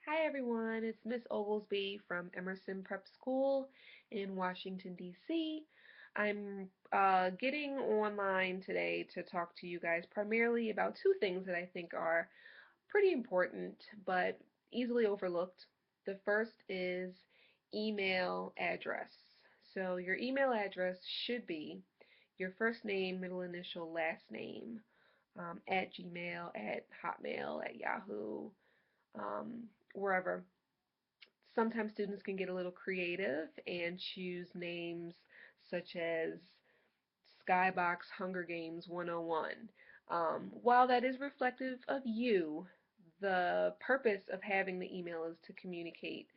Hi everyone, it's Miss Oglesby from Emerson Prep School in Washington, D.C. I'm getting online today to talk to you guys primarily about two things that I think are pretty important but easily overlooked. The first is email address. So your email address should be your first name, middle initial, last name, at Gmail, at Hotmail, at Yahoo, um, wherever. Sometimes students can get a little creative and choose names such as Skybox Hunger Games 101. While that is reflective of you, the purpose of having the email is to communicate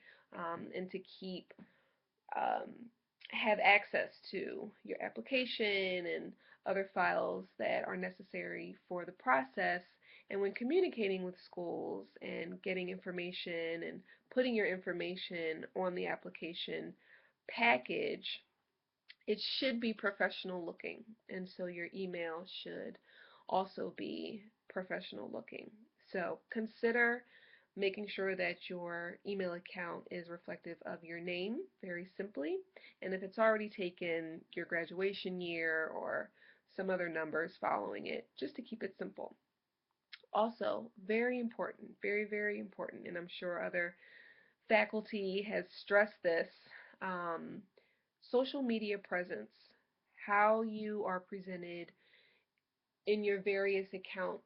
and to keep um, have access to your application and other files that are necessary for the process. And when communicating with schools and getting information and putting your information on the application package, it should be professional looking. And so your email should also be professional looking. So consider making sure that your email account is reflective of your name, very simply. And if it's already taken your graduation year or some other numbers following it, just to keep it simple. Also, very important, very, very important, and I'm sure other faculty has stressed this, um, social media presence, how you are presented in your various accounts,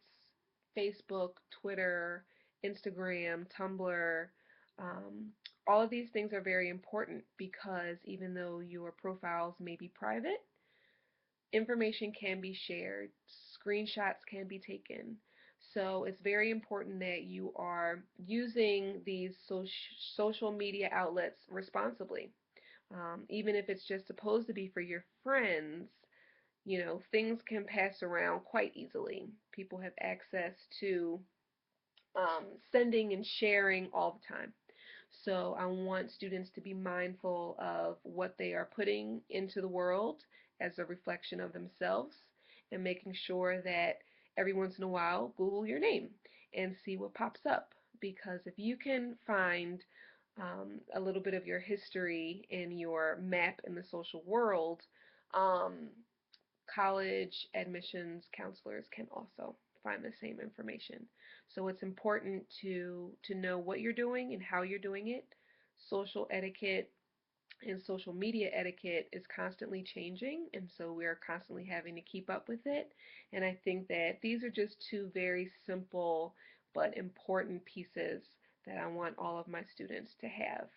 Facebook, Twitter, Instagram, Tumblr. Um, all of these things are very important because even though your profiles may be private, information can be shared, screenshots can be taken. So it's very important that you are using these social media outlets responsibly. Even if it's just supposed to be for your friends, things can pass around quite easily. People have access to sending and sharing all the time. So I want students to be mindful of what they are putting into the world as a reflection of themselves and making sure that every once in a while Google your name and see what pops up. Because if you can find a little bit of your history in your map in the social world, um, college admissions counselors can also find the same information. So it's important to know what you're doing and how you're doing it. Social etiquette and social media etiquette is constantly changing, and so we're constantly having to keep up with it. And I think that these are just two very simple but important pieces that I want all of my students to have.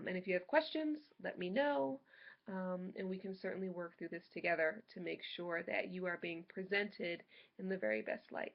And if you have questions, let me know, and we can certainly work through this together to make sure that you are being presented in the very best light.